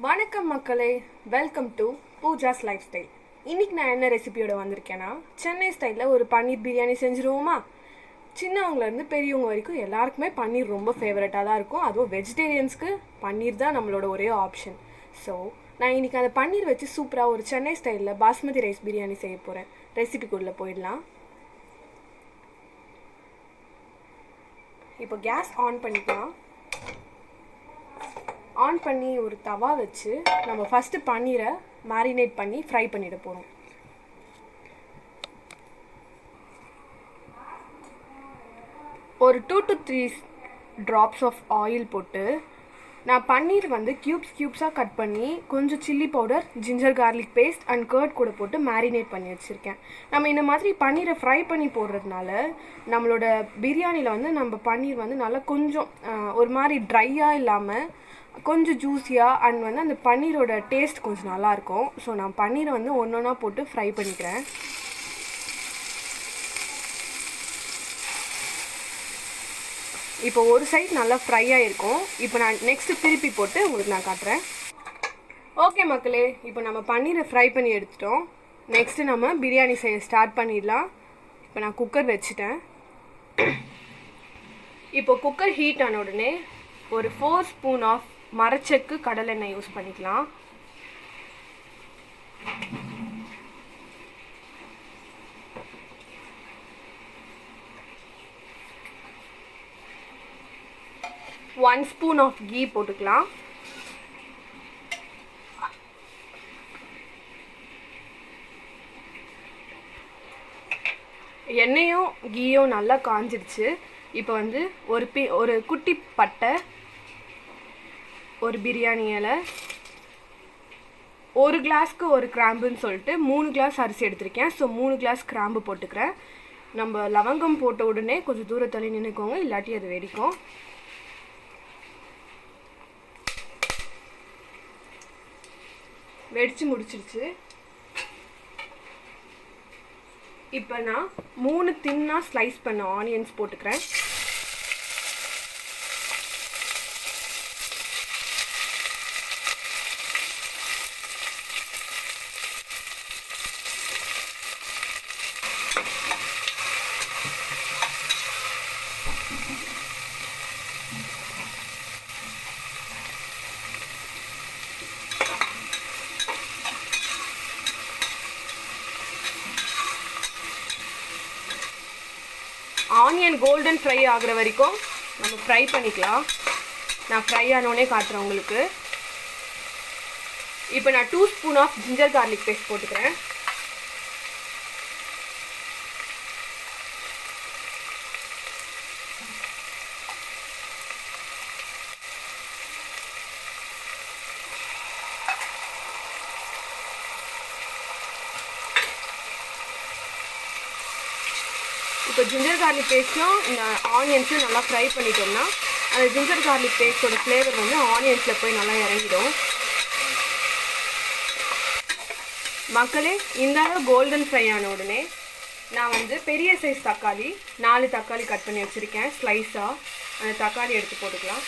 வணக்கம் மக்களே, welcome to Pooja's life style. இன்றைக்கி நான் என்ன ரெசிபியோட வந்திருக்கேன்னா, சென்னை ஸ்டைலில் ஒரு பன்னீர் பிரியாணி செஞ்சுருவோமா? சின்னவங்கலேருந்து பெரியவங்க வரைக்கும் எல்லாருக்குமே பன்னீர் ரொம்ப ஃபேவரட்டாக தான் இருக்கும். அதுவும் வெஜிடேரியன்ஸ்க்கு பன்னீர் தான் நம்மளோட ஒரே ஆப்ஷன். ஸோ நான் இன்றைக்கி அந்த பன்னீர் வச்சு சூப்பராக ஒரு சென்னை ஸ்டைலில் பாஸ்மதி ரைஸ் பிரியாணி செய்ய போகிறேன். ரெசிபிக்குள்ளே போயிடலாம். இப்போ கேஸ் ஆன் பண்ணிக்கலாம். ஆன் பண்ணி ஒரு தவா வச்சு நம்ம ஃபஸ்ட்டு பன்னீரை மேரினேட் பண்ணி ஃப்ரை பண்ணிட போகிறோம். ஒரு 2 to 3 ட்ராப்ஸ் ஆஃப் ஆயில் போட்டு நான் பன்னீர் வந்து க்யூப்ஸாக கட் பண்ணி கொஞ்சம் chilli powder, ginger garlic paste and curd கூட போட்டு மேரினேட் பண்ணி வச்சுருக்கேன். நம்ம இந்த மாதிரி பன்னீரை ஃப்ரை பண்ணி போடுறதுனால நம்மளோட பிரியாணியில் வந்து நம்ம பன்னீர் வந்து நல்லா கொஞ்சம் ஒரு மாதிரி ட்ரையாக இல்லாமல் கொஞ்சம் ஜூஸியாக அண்ட் வந்து அந்த பன்னீரோட டேஸ்ட் கொஞ்சம் நல்லாயிருக்கும். ஸோ நான் பன்னீரை வந்து ஒன்றா போட்டு ஃப்ரை பண்ணிக்கிறேன். இப்போ ஒரு சைட் நல்லா ஃப்ரை ஆகிருக்கும். இப்போ நான் நெக்ஸ்ட்டு திருப்பி போட்டு உங்களுக்கு நான் காட்டுறேன். ஓகே மக்களே, இப்போ நம்ம பன்னீரை ஃப்ரை பண்ணி எடுத்துட்டோம். நெக்ஸ்ட்டு நம்ம பிரியாணி செய்ய ஸ்டார்ட் பண்ணிடலாம். இப்போ நான் குக்கர் வச்சுட்டேன். இப்போ குக்கர் ஹீட் ஆன உடனே ஒரு 4 ஸ்பூன் ஆஃப் மரச்செக்கு கடலெண்ணெய் யூஸ் பண்ணிக்கலாம். ஒன் ஸ்பூன் ஆஃப் கீ போட்டுக்கலாம். எண்ணெயும் கீயும் நல்லா காஞ்சிடுச்சு. இப்போ வந்து ஒரு குட்டி பட்டை, ஒரு பிரியாணி இலை, ஒரு கிளாஸ்க்கு ஒரு கிராம்புன்னு சொல்லிட்டு 3 கிளாஸ் அரிசி எடுத்திருக்கேன். ஸோ 3 கிளாஸ் கிராம்பு போட்டுக்கிறேன். நம்ம லவங்கம் போட்ட உடனே கொஞ்சம் தூரத்தள்ளி நின்றுக்கோங்க, இல்லாட்டி அது வெடிக்கும். வெடிச்சு முடிச்சிருச்சு. இப்போ நான் 3 தின்னா ஸ்லைஸ் பண்ண ஆனியன்ஸ் போட்டுக்கிறேன். ஆனியன் கோல்டன் ஃப்ரை ஆகிற வரைக்கும் நம்ம ஃப்ரை பண்ணிக்கலாம். நான் ஃப்ரை ஆனோடனே காட்டுறேன் உங்களுக்கு. இப்போ நான் 2 spoon of ginger garlic paste போட்டுக்கிறேன். இப்போ ஜிஞ்சர் கார்லிக் பேஸ்ட்டும் இந்த ஆனியன்ஸும் நல்லா ஃப்ரை பண்ணிட்டோம்னா அந்த ஜிஞ்சர் கார்லிக் பேஸ்ட்டோட ஃப்ளேவர் வந்து ஆனியன்ஸில் போய் நல்லா இறங்கிடும். மக்களே, இந்த அளவு கோல்டன் ஃப்ரை ஆன உடனே நான் வந்து பெரிய சைஸ் தக்காளி 4 தக்காளி கட் பண்ணி வச்சுருக்கேன் ஸ்லைஸாக. அந்த தக்காளி எடுத்து போட்டுக்கலாம்.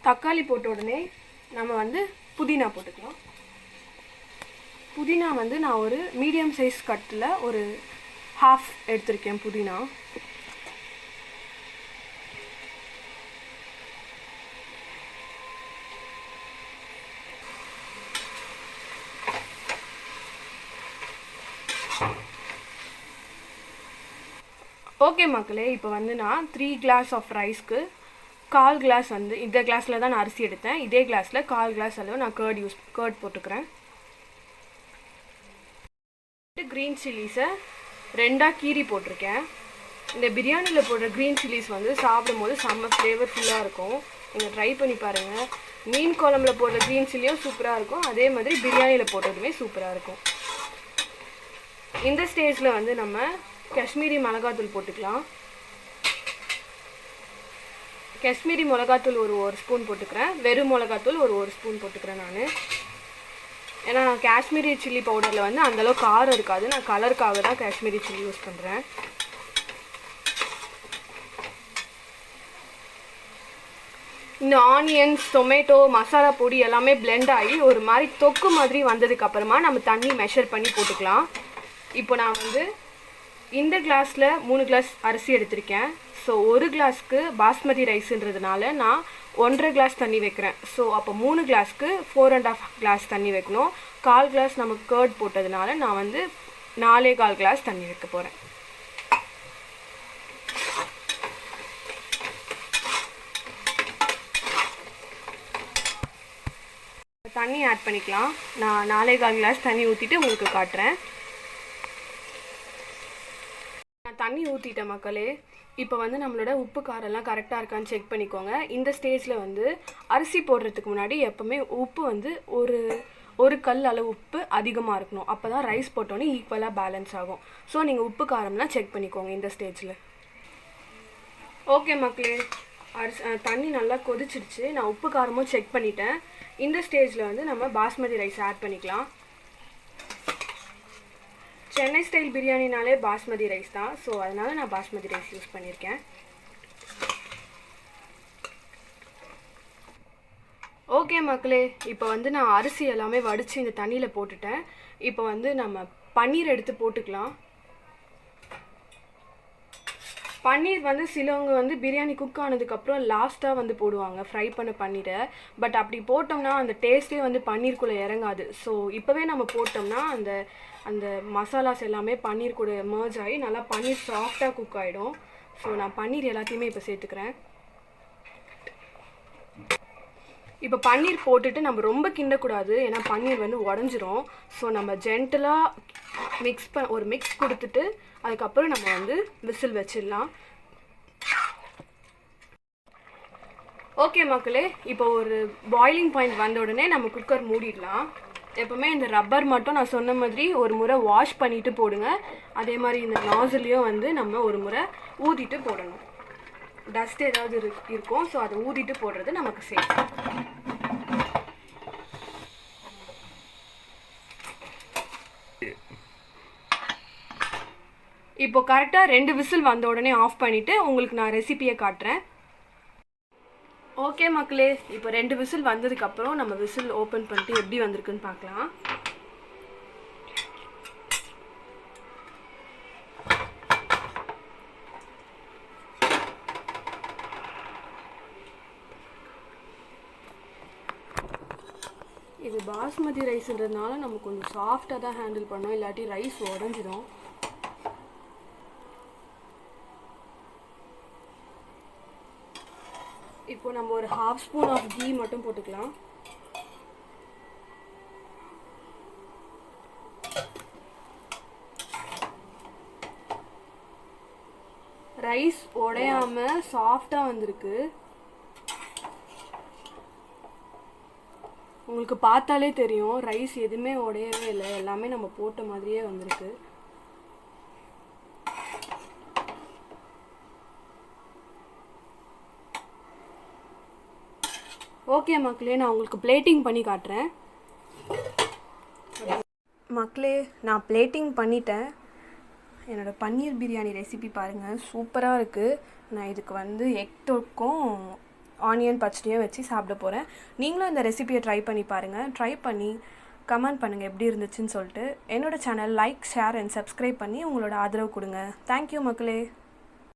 தக்காளி போட்ட உடனே நம்ம வந்து புதினா போட்டுக்கலாம். புதினா வந்து நான் ஒரு மீடியம் சைஸ் கட்டில் ஒரு ஹாஃப் எடுத்திருக்கேன் புதினா. ஓகே மக்களே, இப்போ வந்து நான் 3 கிளாஸ் ஆஃப் ரைஸ்க்கு 1/4 கிளாஸ் வந்து இந்த கிளாஸில் தான் நான் அரிசி எடுத்தேன். இதே கிளாஸில் 1/4 கிளாஸ் அளவு நான் கர்ட் போட்டுக்கிறேன். க்ரீன் சில்லிஸை 2ஆக கீரி போட்டிருக்கேன். இந்த பிரியாணியில் போடுற க்ரீன் சில்லிஸ் வந்து சாப்பிடும் போது செம்ம ஃப்ளேவர்ஃபுல்லாக இருக்கும். நீங்கள் ட்ரை பண்ணி பாருங்கள். மீன் குழம்புல போடுற க்ரீன் சில்லியும் சூப்பராக இருக்கும், அதே மாதிரி பிரியாணியில் போடுறதுமே சூப்பராக இருக்கும். இந்த ஸ்டேஜில் வந்து நம்ம காஷ்மீரி மிளகாத்தூள் போட்டுக்கலாம். காஷ்மீரி மிளகாத்தூள் ஒரு ஸ்பூன் போட்டுக்கிறேன். வெறும் மிளகாத்தூள் ஒரு ஸ்பூன் போட்டுக்கிறேன் நான். ஏன்னா காஷ்மீரி சில்லி பவுடரில் வந்து அந்தளவுக்கு காரம் இருக்காது. நான் கலருக்காக தான் காஷ்மீரி சில்லி யூஸ் பண்ணுறேன். இந்த ஆனியன்ஸ், டொமேட்டோ, மசாலா பொடி எல்லாமே பிளெண்ட் ஆகி ஒரு மாதிரி தொக்கு மாதிரி வந்ததுக்கப்புறமா நம்ம தண்ணி மெஷர் பண்ணி போட்டுக்கலாம். இப்போ நான் வந்து இந்த கிளாஸில் 3 கிளாஸ் அரிசி எடுத்திருக்கேன். ஸோ 1 கிளாஸ்க்கு பாஸ்மதி ரைஸுன்றதுனால நான் 1.5 கிளாஸ் தண்ணி வைக்கிறேன். ஸோ அப்போ 3 கிளாஸ்க்கு 4.5 கிளாஸ் தண்ணி வைக்கணும். 1/4 கிளாஸ் நமக்கு கர்ட் போட்டதுனால நான் வந்து 4.25 கிளாஸ் தண்ணி வைக்க போகிறேன். தண்ணி ஆட் பண்ணிக்கலாம். நான் 4.25 கிளாஸ் தண்ணி ஊற்றிட்டு உங்களுக்கு காட்டுறேன். நான் தண்ணி ஊற்றிட்டேன் மக்களே. இப்போ வந்து நம்மளோட உப்பு காரெல்லாம் கரெக்டாக இருக்கான்னு செக் பண்ணிக்கோங்க. இந்த ஸ்டேஜில் வந்து அரிசி போடுறதுக்கு முன்னாடி எப்போவுமே உப்பு வந்து ஒரு கல் அளவு உப்பு அதிகமாக இருக்கணும். அப்போ தான் ரைஸ் போட்டோன்னே ஈக்குவலாக பேலன்ஸ் ஆகும். ஸோ நீங்கள் உப்பு காரம்லாம் செக் பண்ணிக்கோங்க இந்த ஸ்டேஜில். ஓகே மக்களே, தண்ணி நல்லா கொதிச்சிடுச்சு. நான் உப்பு காரமும் செக் பண்ணிட்டேன். இந்த ஸ்டேஜில் வந்து நம்ம பாஸ்மதி ரைஸ் ஆட் பண்ணிக்கலாம். சென்னை ஸ்டைல் பிரியாணினாலே பாஸ்மதி ரைஸ் தான். ஸோ அதனால் நான் பாஸ்மதி ரைஸ் யூஸ் பண்ணியிருக்கேன். ஓகே மக்களே, இப்போ வந்து நான் அரிசி எல்லாமே வடித்து இந்த தண்ணியில் போட்டுட்டேன். இப்போ வந்து நம்ம பன்னீர் எடுத்து போட்டுக்கலாம். பன்னீர் வந்து சிலவங்க வந்து பிரியாணி குக் ஆனதுக்கப்புறம் லாஸ்ட்டாக வந்து போடுவாங்க ஃப்ரை பண்ண பன்னீரை. பட் அப்படி போட்டோம்னா அந்த டேஸ்ட்டே வந்து பன்னீருக்குள்ளே இறங்காது. ஸோ இப்போவே நம்ம போட்டோம்னா அந்த அந்த மசாலாஸ் எல்லாமே பன்னீர் கூட மர்ஜ் ஆகி நல்லா பன்னீர் சாஃப்டாக குக் ஆகிடும். ஸோ நான் பன்னீர் எல்லாத்தையுமே இப்போ சேர்த்துக்கிறேன். இப்போ பன்னீர் போட்டுட்டு நம்ம ரொம்ப கிண்டக்கூடாது, ஏன்னா பன்னீர் வந்து உடஞ்சிரும். ஸோ நம்ம ஜென்டலாக ஒரு மிக்ஸ் கொடுத்துட்டு அதுக்கப்புறம் நம்ம வந்து விசில் வச்சிடலாம். ஓகே மக்களே, இப்போ ஒரு பாயிலிங் பாயிண்ட் வந்த உடனே நம்ம குக்கர் மூடிடலாம். எப்போவுமே இந்த ரப்பர் மட்டும் நான் சொன்ன மாதிரி ஒரு முறை வாஷ் பண்ணிவிட்டு போடுங்க. அதே மாதிரி இந்த நாசிலையும் வந்து நம்ம ஒரு முறை ஊதிட்டு போடணும். டஸ்ட் ஏதாவது இருக்கும். ஸோ அதை ஊதிட்டு போடுறது நமக்கு சேஃப். இப்போ கரெக்டாக 2 விசில் வந்த உடனே ஆஃப் பண்ணிவிட்டு உங்களுக்கு நான் ரெசிபியை காட்டுறேன். ஓகே மக்களே, இப்போ 2 விசில் வந்ததுக்கப்புறம் நம்ம விசில் ஓப்பன் பண்ணிட்டு எப்படி வந்திருக்குன்னு பார்க்கலாம். இது பாஸ்மதி ரைஸ்ன்றதுனால நம்ம கொஞ்சம் சாஃப்டாக தான் ஹேண்டில் பண்ணோம், இல்லாட்டி ரைஸ் உடஞ்சிடும். இப்போ நம்ம ஒரு 1/2 ஸ்பூன் ஆஃப் கீ மட்டும் போட்டுக்கலாம். ரைஸ் உடையாம சாஃப்டாக வந்திருக்கு. உங்களுக்கு பார்த்தாலே தெரியும் ரைஸ் எதுவுமே உடையவே இல்லை, எல்லாமே நம்ம போட்ட மாதிரியே வந்திருக்கு. ஓகே மக்களே, நான் உங்களுக்கு பிளேட்டிங் பண்ணி காட்டுறேன். மக்களே, நான் பிளேட்டிங் பண்ணிட்டேன். என்னோடய பன்னீர் பிரியாணி ரெசிபி பாருங்கள், சூப்பராக இருக்குது. நான் இதுக்கு வந்து எக் தொக்கும் ஆனியன் பச்சடியும் வச்சு சாப்பிட போகிறேன். நீங்களும் இந்த ரெசிபியை ட்ரை பண்ணி பாருங்கள். ட்ரை பண்ணி கமெண்ட் பண்ணுங்கள் எப்படி இருந்துச்சுன்னு சொல்லிட்டு. என்னோடய channel like, share and subscribe பண்ணி உங்களோட ஆதரவு கொடுங்க. தேங்க்யூ மக்களே.